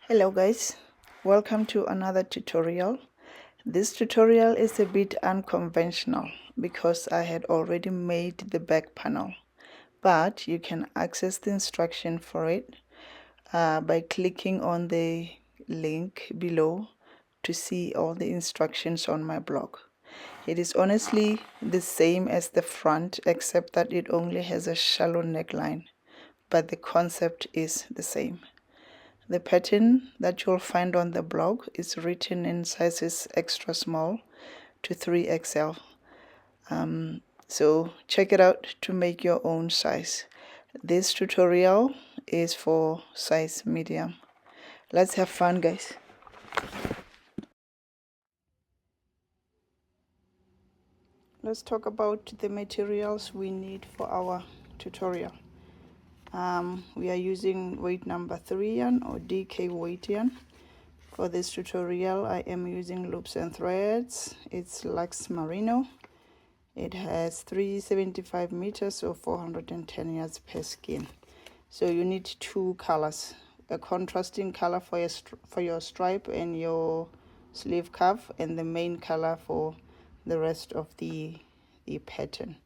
Hello guys, welcome to another tutorial. This tutorial is a bit unconventional because I had already made the back panel, but you can access the instruction for it by clicking on the link below to see all the instructions on my blog. It is honestly the same as the front, except that it only has a shallow neckline, but the concept is the same. The pattern that you'll find on the blog is written in sizes extra small to 3XL. So check it out to make your own size. This tutorial is for size medium. Let's have fun, guys. Let's talk about the materials we need for our tutorial. We are using weight number 3 yarn or DK weight yarn. For this tutorial I am using loops and threads. It's Lux Merino. It has 375 meters or 410 yards per skein. So you need two colors, a contrasting color for your stripe and your sleeve cuff, and the main color for the rest of the pattern.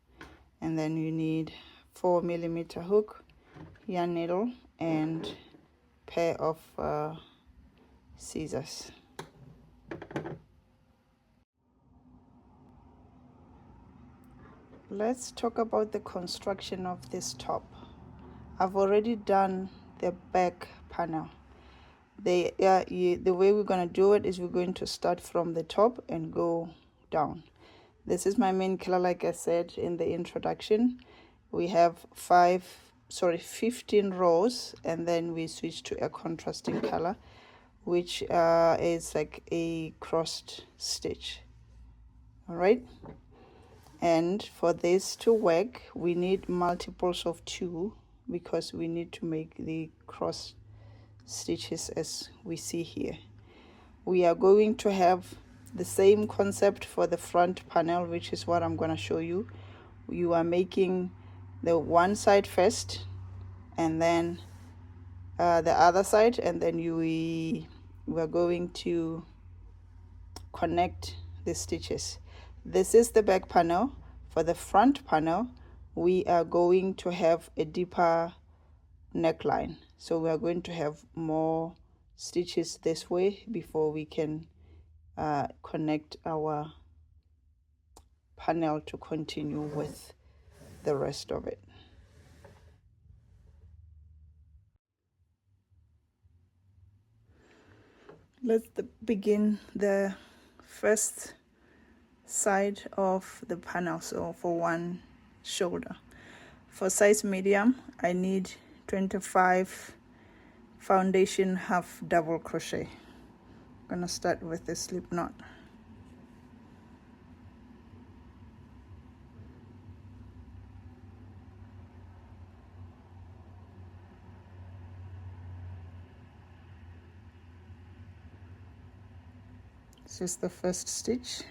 And then you need 4mm hook, yarn needle, and pair of scissors. Let's talk about the construction of this top. I've already done the back panel. The way we're going to do it is we're going to start from the top and go down. This is my main color, like I said in the introduction. We have 15 rows, and then we switch to a contrasting color, which is like a crossed stitch. All right. And for this to work, we need multiples of 2 because we need to make the cross stitches as we see here. We are going to have the same concept for the front panel, which is what I'm going to show you. You are making the one side first and then the other side, and then we are going to connect the stitches. This is the back panel. For the front panel, we are going to have a deeper neckline, so we are going to have more stitches this way before we can connect our panel to continue with the rest of it. Let's begin the first side of the panel. So for one shoulder, for size medium, I need 25 foundation half double crochet. I'm gonna start with the slip knot. This is the first stitch.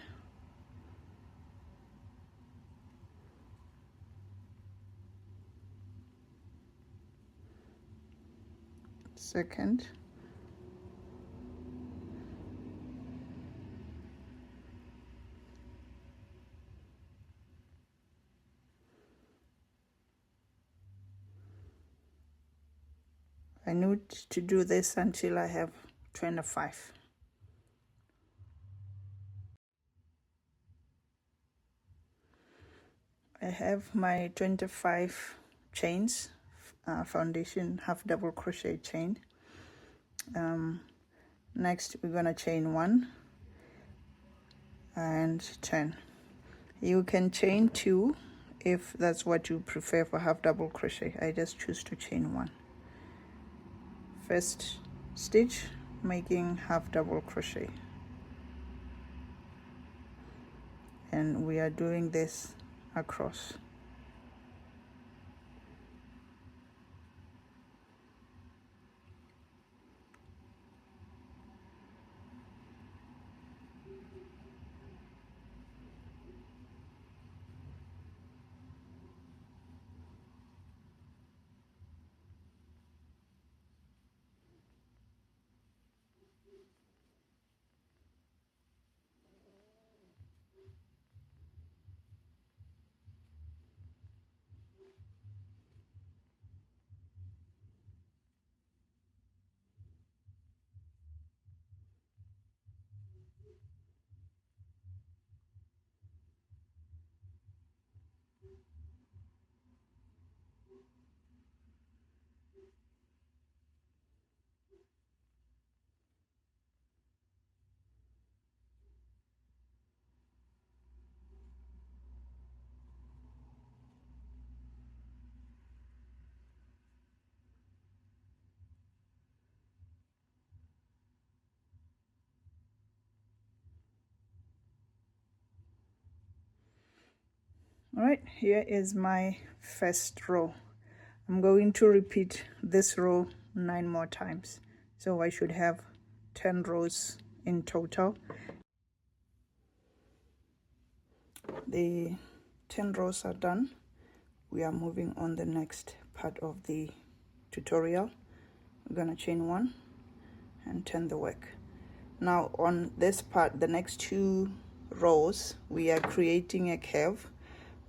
Second. I need to do this until I have 25. I have my 25 chains, foundation half double crochet chain. Next we're gonna chain 1 and turn. You can chain 2 if that's what you prefer for half double crochet. I just choose to chain 1. First stitch, making half double crochet, and we are doing this across. All right, here is my first row. I'm going to repeat this row 9 more times, so I should have 10 rows in total. The 10 rows are done. We are moving on the next part of the tutorial. We're gonna chain 1 and turn the work. Now on this part, the next 2 rows, we are creating a curve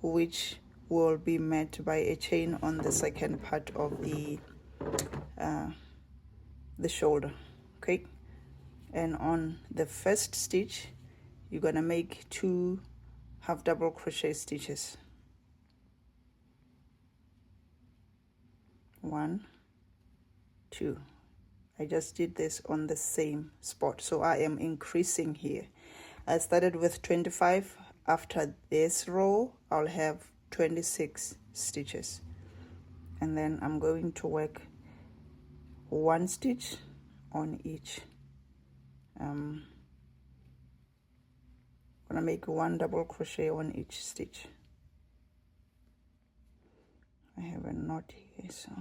which will be met by a chain on the second part of the shoulder. Okay, and on the first stitch you're gonna make 2 half double crochet stitches. 1, 2. I just did this on the same spot, so I am increasing here. I started with 25. After this row I'll have 26 stitches, and then I'm going to work 1 stitch on each. I'm gonna make 1 double crochet on each stitch. I have a knot here, so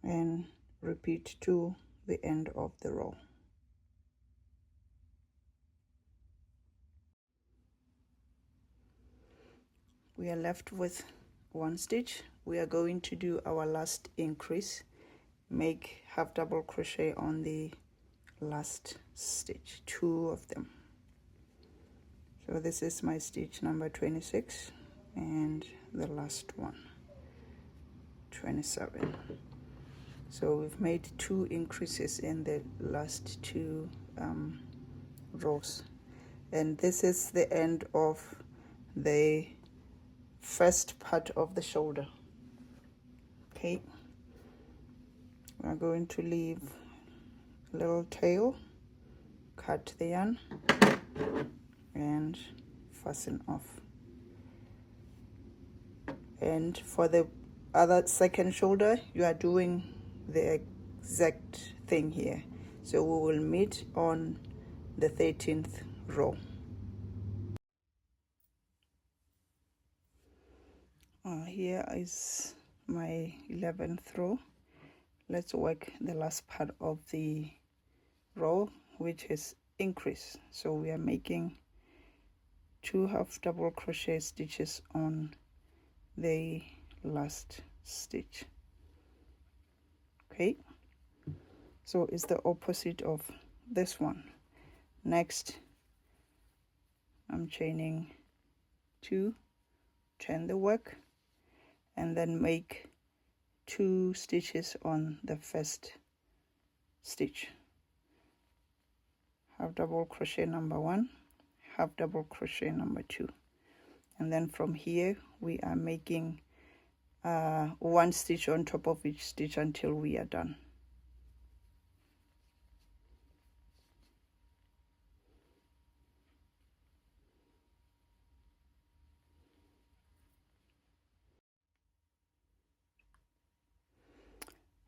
and repeat to the end of the row. We are left with 1 stitch. We are going to do our last increase, make half double crochet on the last stitch, 2 of them. So this is my stitch number 26 and the last one, 27. So we've made 2 increases in the last 2 rows, and this is the end of the first part of the shoulder. Okay, we're going to leave a little tail, cut the yarn and fasten off. And for the other second shoulder, you are doing the exact thing here. So we will meet on the 13th row. Here is my 11th row. Let's work the last part of the row, which is increase. So we are making 2 half double crochet stitches on the last stitch. Okay, so it's the opposite of this one. Next, I'm chaining 2, turn the work, and then make 2 stitches on the first stitch. Half double crochet number 1, half double crochet number 2, and then from here we are making 1 stitch on top of each stitch until we are done.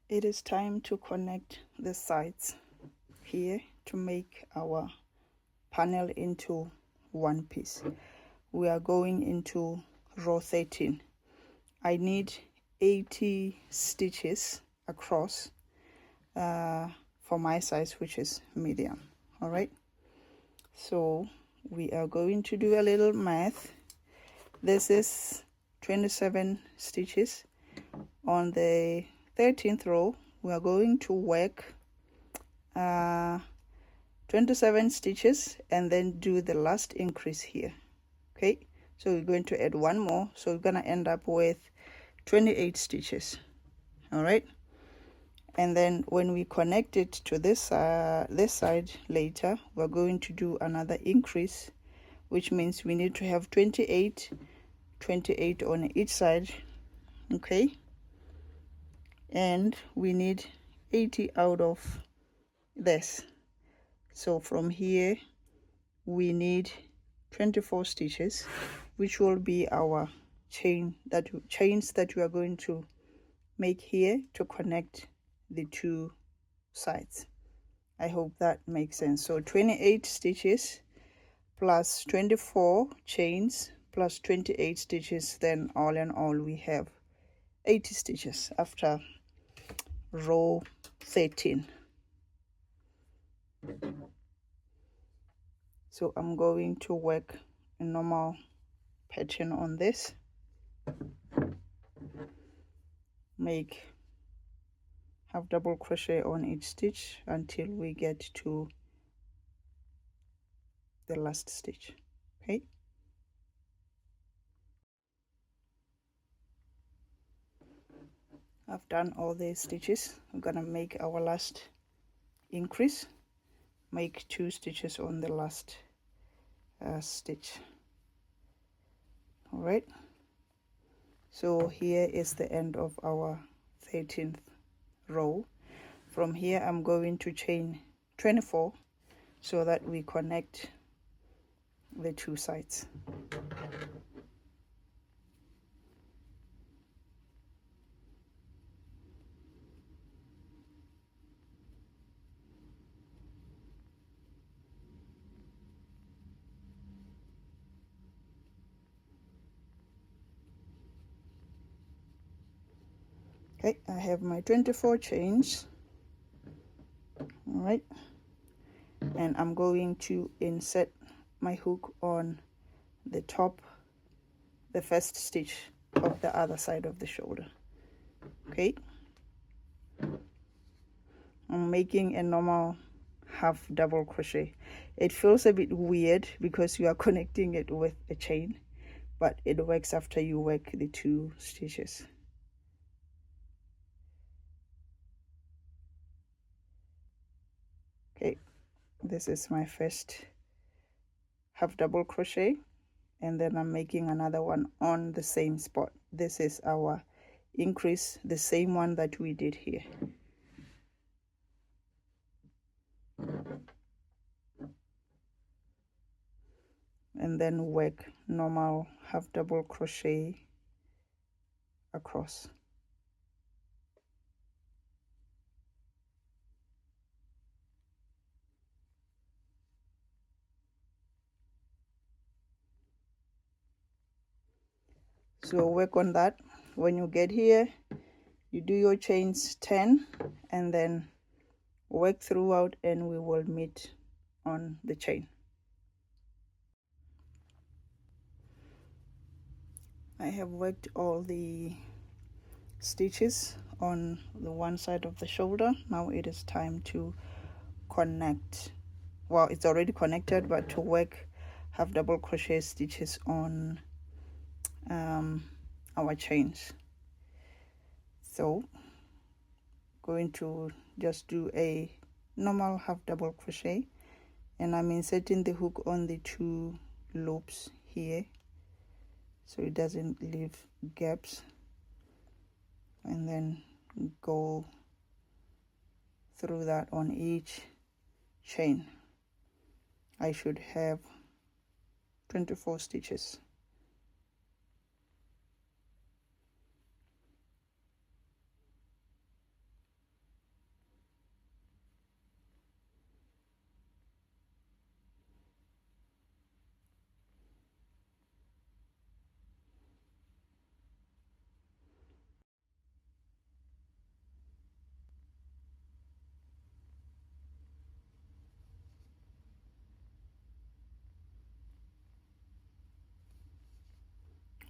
It is time to connect the sides here to make our panel into one piece. We are going into row 13. I need 80 stitches across for my size, which is medium. All right, so we are going to do a little math. This is 27 stitches. On the 13th row we are going to work 27 stitches and then do the last increase here. Okay, so we're going to add 1 more, so we're going to end up with 28 stitches. All right, and then when we connect it to this side later, we're going to do another increase, which means we need to have 28 on each side. Okay, and we need 80 out of this. So from here we need 24 stitches, which will be our chains that we are going to make here to connect the two sides. I hope that makes sense. So 28 stitches plus 24 chains plus 28 stitches, then all in all we have 80 stitches after row 13. So I'm going to work a normal pattern on this, make half double crochet on each stitch until we get to the last stitch. Okay, I've done all the stitches. I'm gonna make our last increase, make 2 stitches on the last stitch. All right, so here is the end of our 13th row. From here I'm going to chain 24 so that we connect the two sides. Okay, I have my 24 chains. All right, and I'm going to insert my hook on the top, the first stitch of the other side of the shoulder. Okay, I'm making a normal half double crochet. It feels a bit weird because you are connecting it with a chain, but it works after you work the 2 stitches. Okay, this is my first half double crochet, and then I'm making another one on the same spot. This is our increase, the same one that we did here. And then work normal half double crochet across. So work on that. When you get here, you do your chains 10 and then work throughout, and we will meet on the chain. I have worked all the stitches on the one side of the shoulder. Now it is time to connect. Well, it's already connected, but to work half double crochet stitches on our chains. So going to just do a normal half double crochet, and I'm inserting the hook on the 2 loops here so it doesn't leave gaps, and then go through that on each chain. I should have 24 stitches.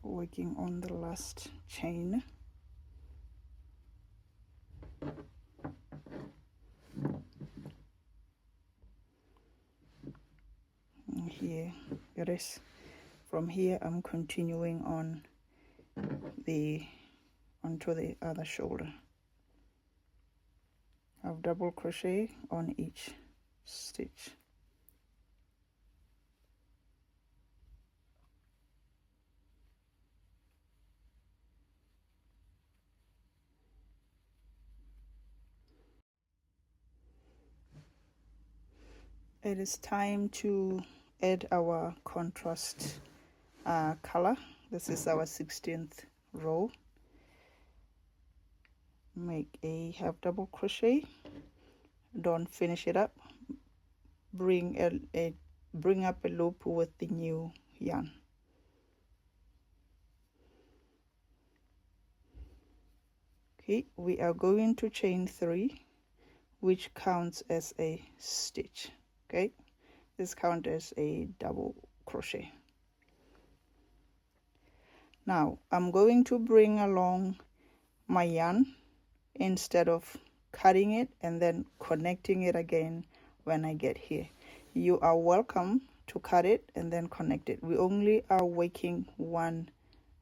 Working on the last chain. And here it is. From here I'm continuing on onto the other shoulder. I've double crochet on each stitch. It is time to add our contrast color. This is our 16th row. Make a half double crochet, don't finish it up, bring up a loop with the new yarn. Okay, we are going to chain 3, which counts as a stitch. Okay, this counts as a double crochet. Now I'm going to bring along my yarn instead of cutting it and then connecting it again when I get here. You are welcome to cut it and then connect it. We only are working one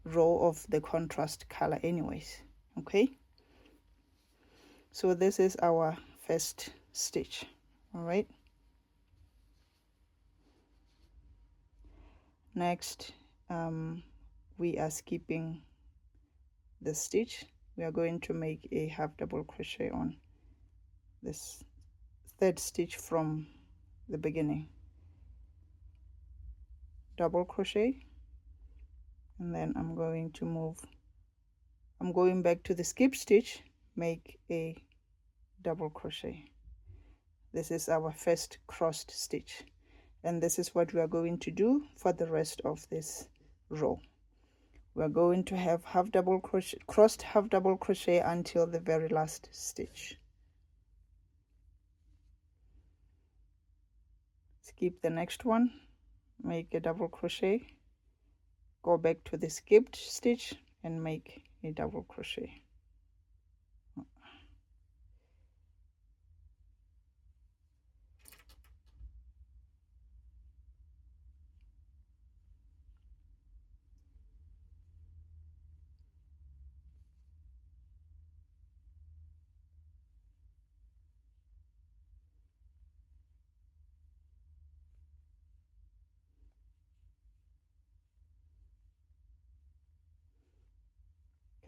row of the contrast color anyways. Okay, so this is our first stitch. All right, next we are skipping the stitch. We are going to make a half double crochet on this third stitch from the beginning. Double crochet, and then I'm going back to the skip stitch, make a double crochet. This is our first crossed stitch, and this is what we are going to do for the rest of this row. We are going to have half double crochet, crossed half double crochet until the very last stitch. Skip the next one, make a double crochet, go back to the skipped stitch and make a double crochet.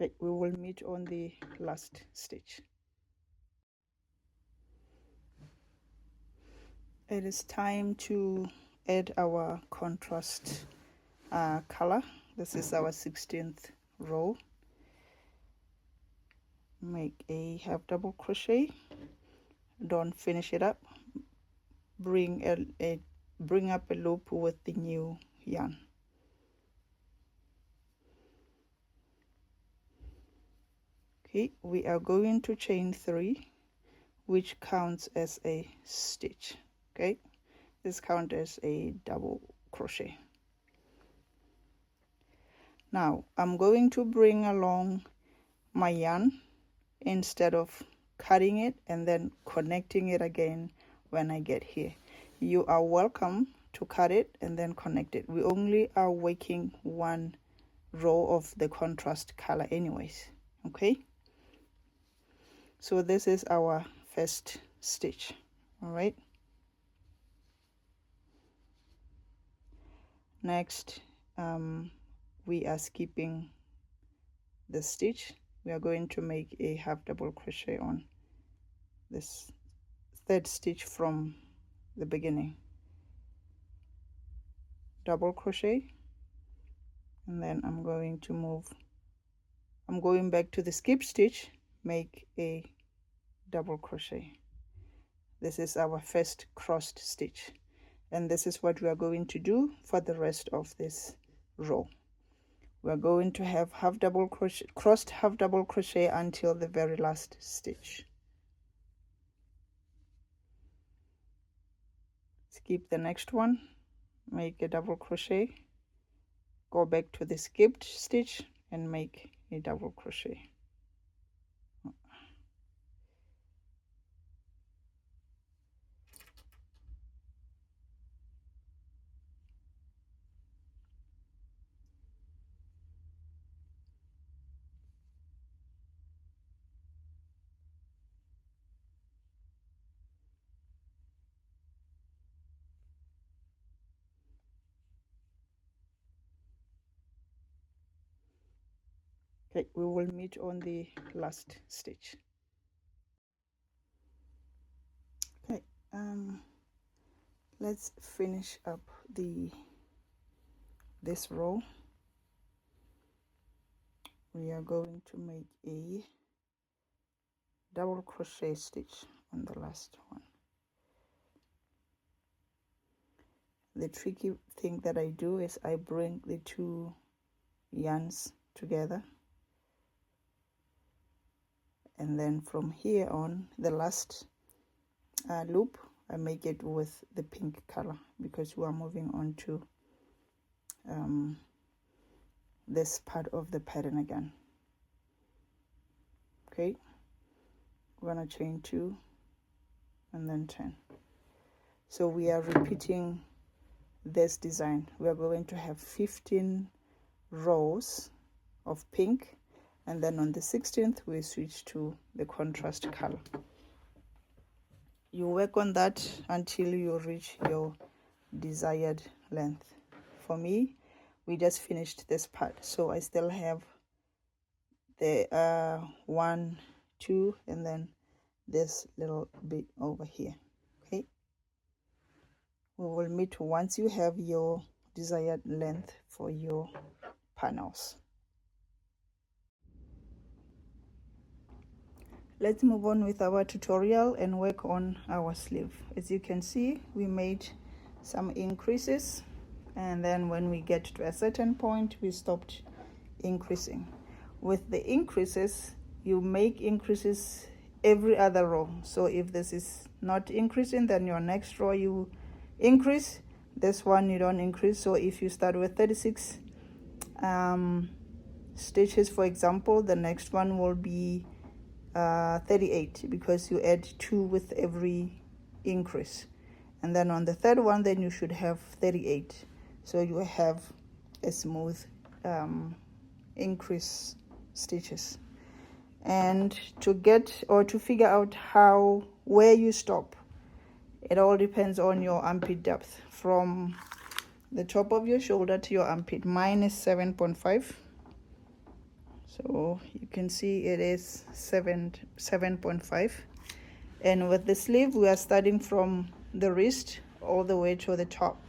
Okay, we will meet on the last stitch. It is time to add our contrast color. This is our 16th row. Make a half double crochet, don't finish it up, bring up a loop with the new yarn. Okay, we are going to chain 3, which counts as a stitch. Okay, this counts as a double crochet. Now I'm going to bring along my yarn instead of cutting it and then connecting it again when I get here. You are welcome to cut it and then connect it. We only are working one row of the contrast color anyways. Okay, so this is our first stitch. All right, next we are skipping the stitch. We are going to make a half double crochet on this third stitch from the beginning. Double crochet, and then I'm going back to the skip stitch, make a double crochet. This is our first crossed stitch, and this is what we are going to do for the rest of this row. We are going to have half double crochet, crossed half double crochet until the very last stitch. Skip the next one, make a double crochet, go back to the skipped stitch and make a double crochet. Okay, we will meet on the last stitch. Okay, let's finish up the this row we are going to make a double crochet stitch on the last one. The tricky thing that I do is I bring the two yarns together, and then from here on the last loop I make it with the pink color, because we are moving on to this part of the pattern again. Okay, we're gonna chain 2 and then 10. So we are repeating this design. We are going to have 15 rows of pink, and then on the 16th we switch to the contrast color. You work on that until you reach your desired length. For me, we just finished this part, so I still have the 1, 2, and then this little bit over here. Okay, we will meet once you have your desired length for your panels. Let's move on with our tutorial and work on our sleeve. As you can see, we made some increases, and then when we get to a certain point we stopped increasing. With the increases, you make increases every other row. So if this is not increasing, then your next row you increase, this one you don't increase. So if you start with 36 stitches, for example, the next one will be 38, because you add 2 with every increase, and then on the third one then you should have 38, so you have a smooth increase stitches. And to get or to figure out where you stop, it all depends on your armpit depth. From the top of your shoulder to your armpit, mine is 7.5, so you can see it is 7.5. And with the sleeve we are starting from the wrist all the way to the top,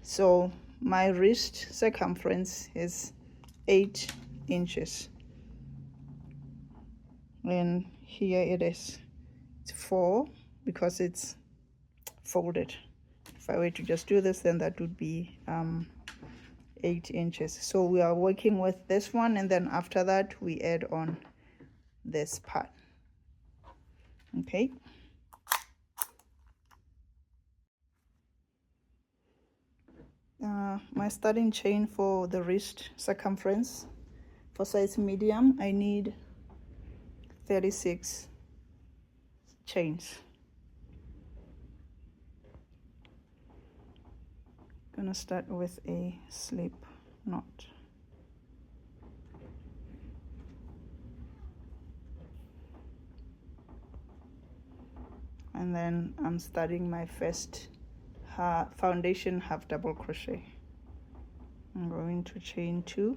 so my wrist circumference is 8 inches, and here it's 4 because it's folded. If I were to just do this, then that would be 8 inches. So we are working with this one, and then after that we add on this part. Okay, my starting chain for the wrist circumference for size medium, I need 36 chains. Gonna start with a slip knot, and then I'm starting my first foundation half double crochet. I'm going to chain 2,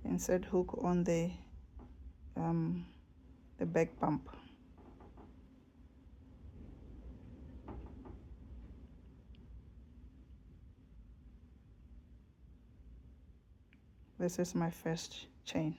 insert hook on the back bump. This is my first chain.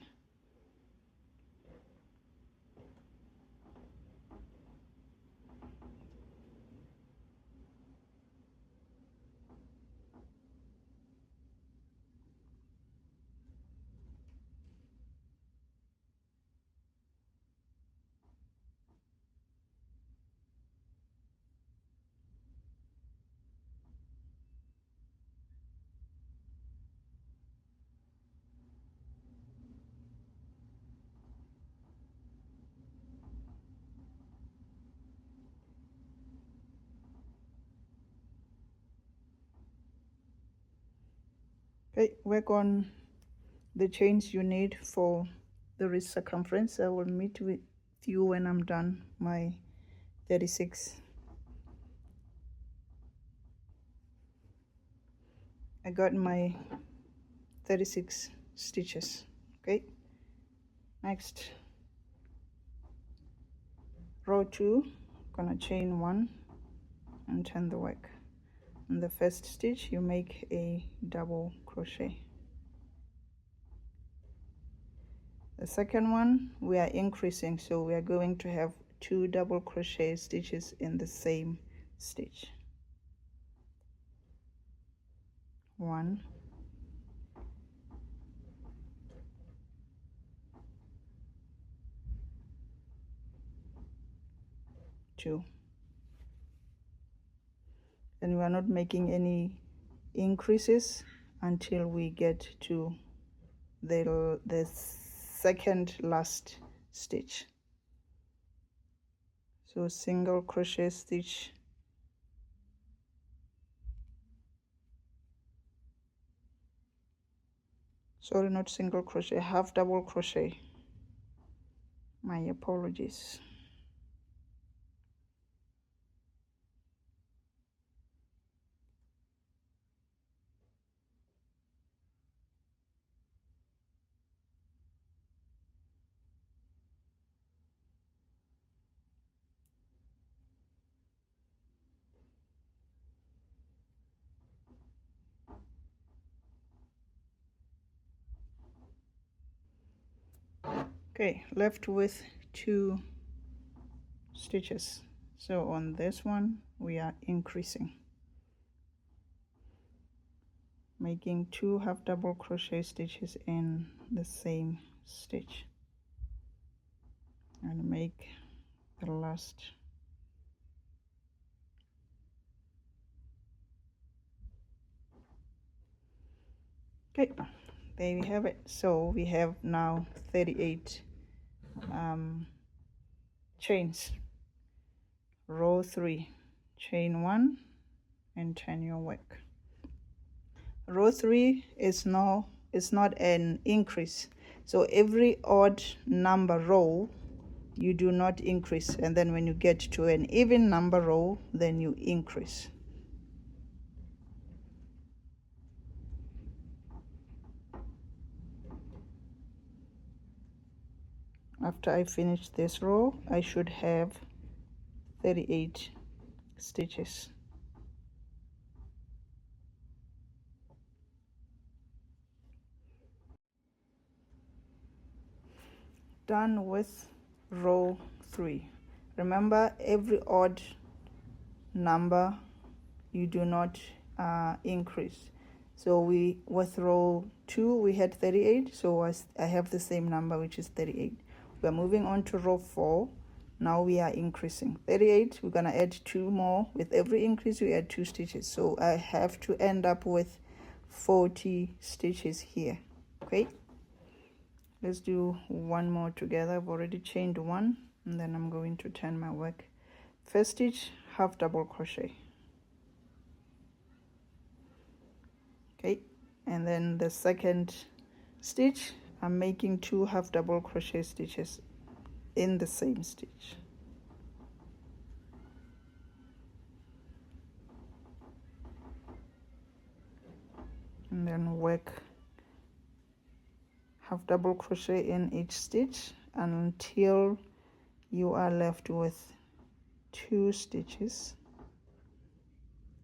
Okay, work on the chains you need for the wrist circumference. I will meet with you when I'm done my 36. I got my 36 stitches. Okay, next row 2, gonna chain 1 and turn the work. In the first stitch you make a double crochet. The second one we are increasing, so we are going to have 2 double crochet stitches in the same stitch. 1, 2, and we are not making any increases until we get to the second last stitch. So single crochet stitch, sorry, not single crochet, half double crochet, my apologies. Okay, left with 2 stitches. So on this one we are increasing, making 2 half double crochet stitches in the same stitch, and make the last. Okay, there we have it. So we have now 38 chains. Row 3, chain 1, and turn your work. Row 3 is not an increase, so every odd number row you do not increase, and then when you get to an even number row then you increase. After I finish this row I should have 38 stitches. Done with row 3. Remember, every odd number you do not increase. So with row 2 we had 38, so I have the same number, which is 38. We're moving on to row 4. Now we are increasing 38. We're gonna add 2 more. With every increase we add 2 stitches, so I have to end up with 40 stitches here. Okay, let's do one more together. I've already chained 1, and then I'm going to turn my work. First stitch, half double crochet. Okay, and then the second stitch I'm making 2 half double crochet stitches in the same stitch. And then work half double crochet in each stitch until you are left with 2 stitches,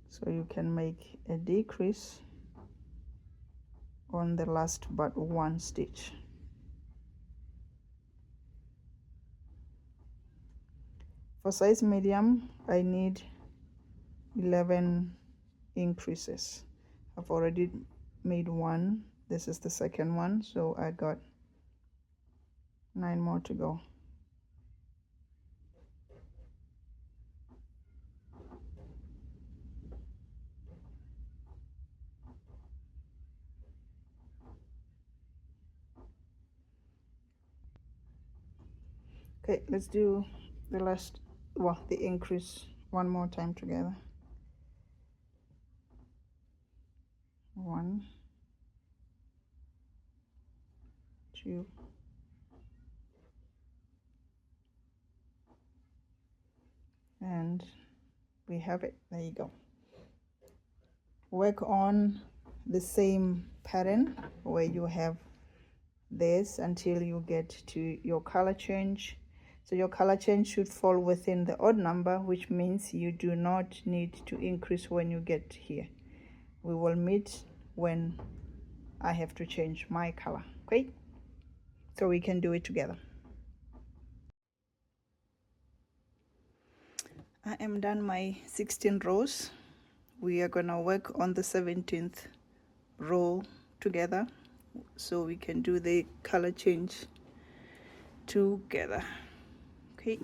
so you can make a decrease on the last but 1 stitch. For size medium I need 11 increases. I've already made 1. This is the second one, so I got 9 more to go. Okay, let's do the last, well, the increase one more time together. 1, 2, and we have it. There you go. Work on the same pattern where you have this until you get to your color change. So your color change should fall within the odd number, which means you do not need to increase when you get here. We will meet when I have to change my color. Okay, so we can do it together. I am done my 16 rows. We are gonna work on the 17th row together so we can do the color change together. Okay,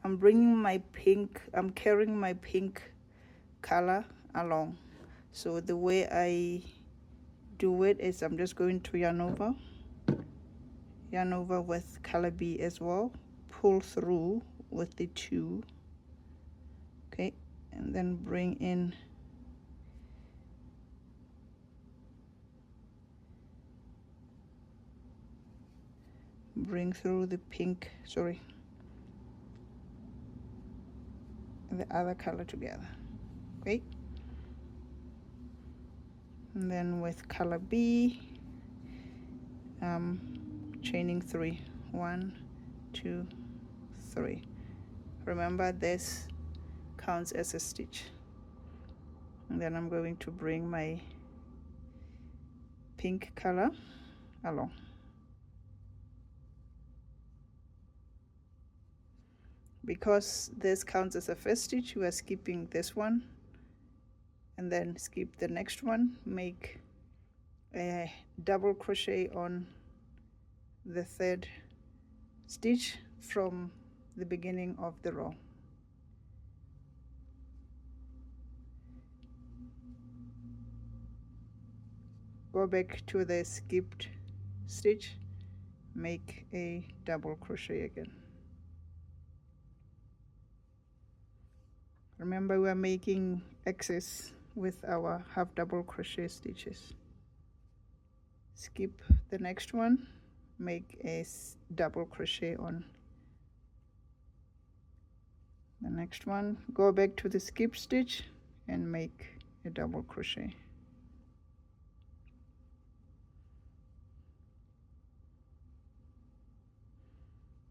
I'm bringing my pink, I'm carrying my pink color along. So the way I do it is I'm just going to yarn over with color B as well, pull through with the 2, okay, and then bring in through the pink, sorry, the other color together. Okay, and then with color B, chaining 3, 1, 2, 3. Remember, this counts as a stitch. And then I'm going to bring my pink color along. Because this counts as a first stitch, we are skipping this one and then skip the next one, make a double crochet on the 3rd stitch from the beginning of the row. Go back to the skipped stitch, make a double crochet again. Remember, we are making excess with our half double crochet stitches. Skip the next one, make a double crochet on the next one, go back to the skip stitch and make a double crochet.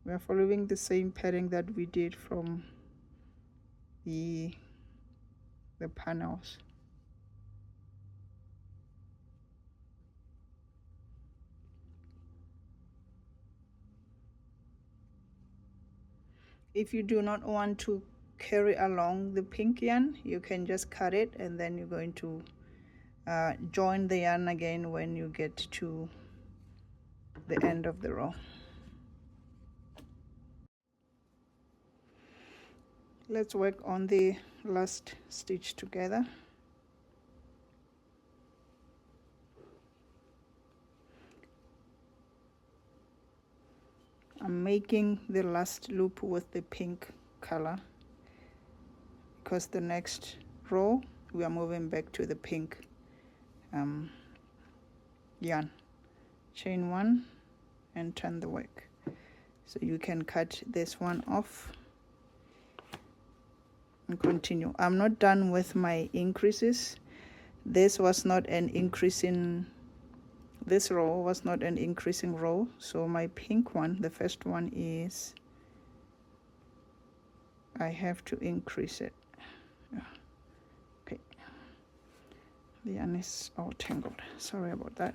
We are following the same pattern that we did from the panels. If you do not want to carry along the pink yarn, you can just cut it and then you're going to join the yarn again when you get to the end of the row. Let's work on the last stitch together. I'm making the last loop with the pink color because the next row we are moving back to the pink yarn. Chain 1 and turn the work. So you can cut this one off and continue. I'm not done with my increases. This was not an increasing, this row was not an increasing row, so my pink one, the first one, is I have to increase it. Okay, the yarn is all tangled, sorry about that.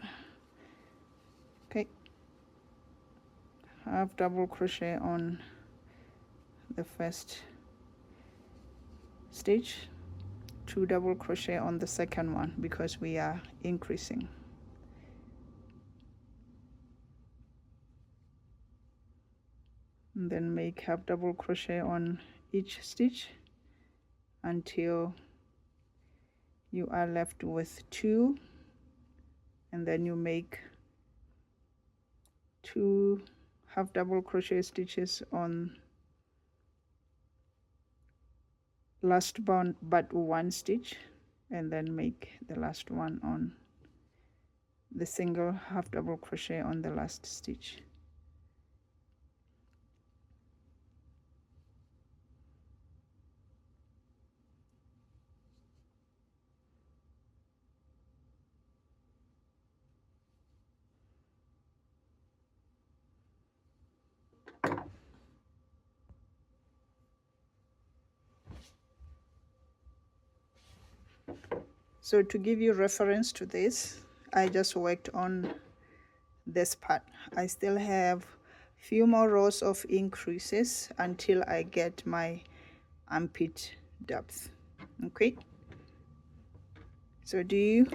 Okay, half double crochet on the first stitch, 2 double crochet on the second one because we are increasing. And then make half double crochet on each stitch until you are left with 2, and then you make 2 half double crochet stitches on last bound but 1 stitch, and then make the last one on the single half double crochet on the last stitch. So to give you reference to this, I just worked on this part. I still have few more rows of increases until I get my armpit depth. Okay, so do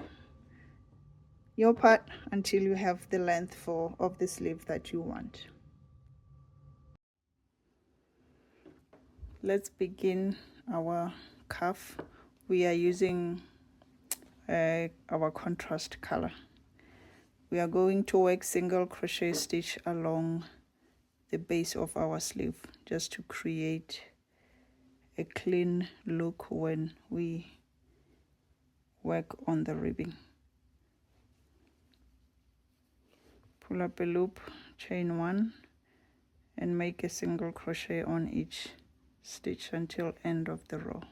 your part until you have the length of the sleeve that you want. Let's begin our cuff. We are using our contrast color. We are going to work single crochet stitch along the base of our sleeve just to create a clean look when we work on the ribbing. Pull up a loop, chain one, and make a single crochet on each stitch until end of the row.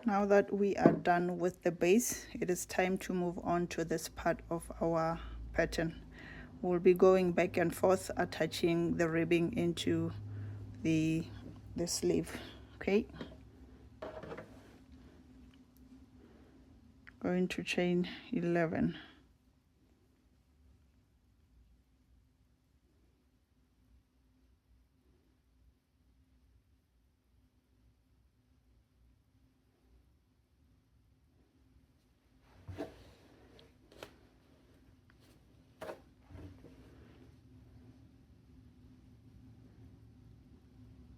Now that we are done with the base, it is time to move on to this part of our pattern. We'll be going back and forth, attaching the ribbing into the sleeve. Okay, going to chain 11.